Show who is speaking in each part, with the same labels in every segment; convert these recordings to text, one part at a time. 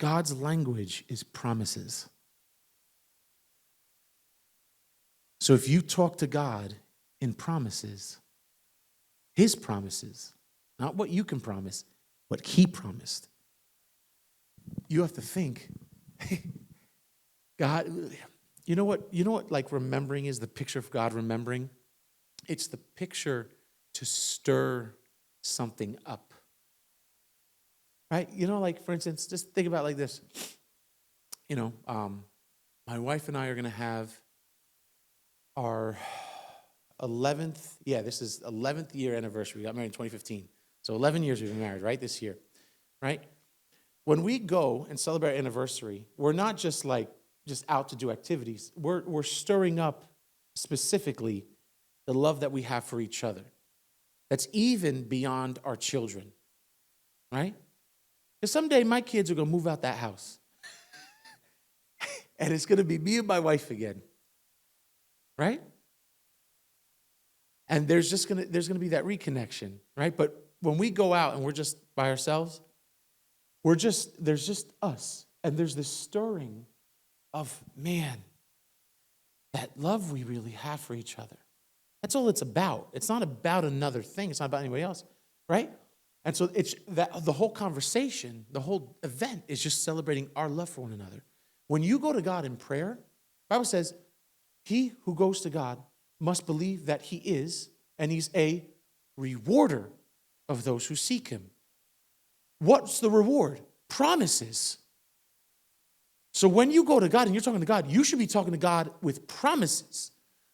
Speaker 1: God's language is promises. So if you talk to God in promises, his promises, not what you can promise, what he promised, you have to think, God, you know what like remembering is, the picture of God remembering? It's the picture to stir something up. Right? You know, like, for instance, just think about it like this. You know, my wife and I are going to have our 11th, this is 11th year anniversary. We got married in 2015. So 11 years we've been married, right, this year, right? When we go and celebrate our anniversary, we're not just out to do activities. We're stirring up specifically the love that we have for each other. That's even beyond our children, right? Because someday my kids are going to move out that house. And it's going to be me and my wife again. Right? And there's going to be that reconnection, right? But when we go out and we're just by ourselves, there's just us. And there's this stirring of, man, that love we really have for each other. That's all it's about. It's not about another thing. It's not about anybody else, right? And so it's that the whole conversation, the whole event is just celebrating our love for one another. When you go to God in prayer, the Bible says, he who goes to God must believe that he is, and he's a rewarder of those who seek him. What's the reward? Promises. So when you go to God and you're talking to God, you should be talking to God with promises.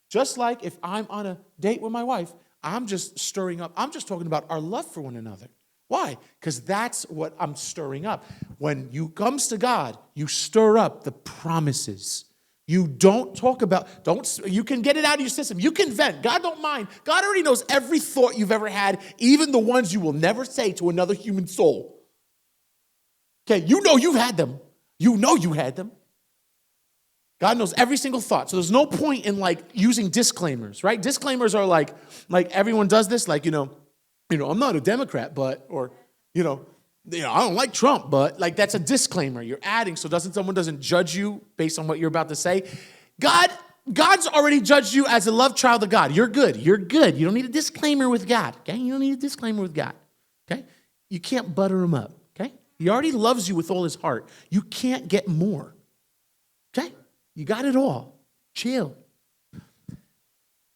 Speaker 1: Just like if I'm on a date with my wife, I'm just stirring up, I'm just talking about our love for one another. Why? Because that's what I'm stirring up. When you comes to God, you stir up the promises. You don't talk about, you can get it out of your system. You can vent. God don't mind. God already knows every thought you've ever had, even the ones you will never say to another human soul. Okay, you know you've had them. You know you had them. God knows every single thought. So there's no point in using disclaimers, right? Disclaimers are like everyone does this, I'm not a Democrat, but, or, I don't like Trump, but that's a disclaimer you're adding so someone doesn't judge you based on what you're about to say. God's already judged you as a loved child of God. You're good. You're good. You don't need a disclaimer with God. Okay? You don't need a disclaimer with God. Okay? You can't butter him up. Okay? He already loves you with all his heart. You can't get more. Okay? You got it all. Chill.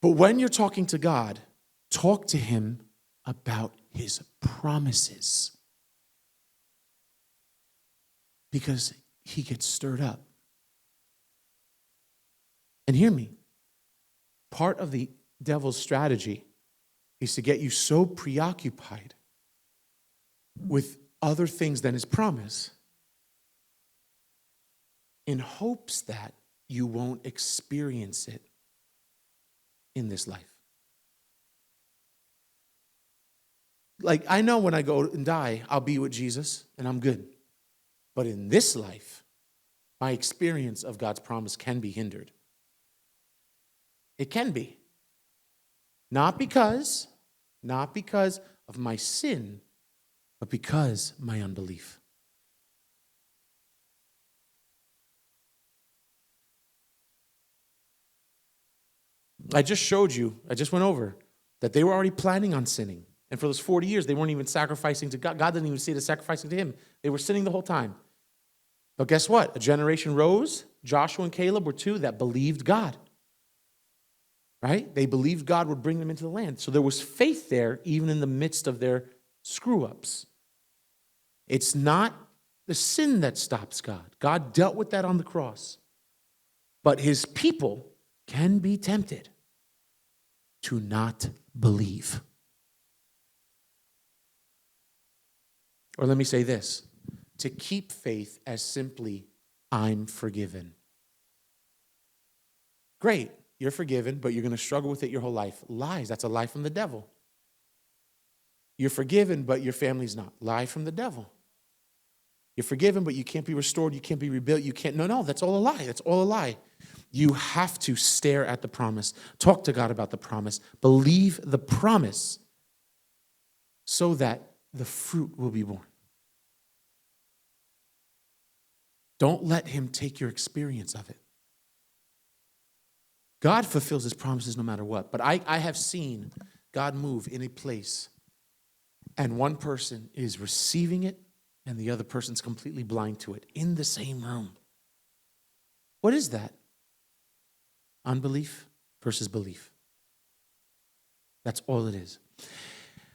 Speaker 1: But when you're talking to God, talk to him about his promises. Because he gets stirred up. And hear me. Part of the devil's strategy is to get you so preoccupied with other things than his promise in hopes that you won't experience it in this life. I know when I go and die, I'll be with Jesus and I'm good. But in this life, my experience of God's promise can be hindered. It can be. Not because of my sin, but because my unbelief. I just went over that they were already planning on sinning. And for those 40 years, they weren't even sacrificing to God. God didn't even see it as sacrificing to him. They were sinning the whole time. But guess what? A generation rose. Joshua and Caleb were two that believed God. Right? They believed God would bring them into the land. So there was faith there, even in the midst of their screw-ups. It's not the sin that stops God. God dealt with that on the cross. But his people can be tempted to not believe. Or let me say this, to keep faith as simply, I'm forgiven. Great, you're forgiven, but you're going to struggle with it your whole life. Lies, that's a lie from the devil. You're forgiven, but your family's not. Lie from the devil. You're forgiven, but you can't be restored, you can't be rebuilt, no, that's all a lie. That's all a lie. You have to stare at the promise. Talk to God about the promise. Believe the promise so that the fruit will be born. Don't let him take your experience of it. God fulfills his promises no matter what. But I have seen God move in a place, and one person is receiving it, and the other person's completely blind to it in the same room. What is that? Unbelief versus belief. That's all it is.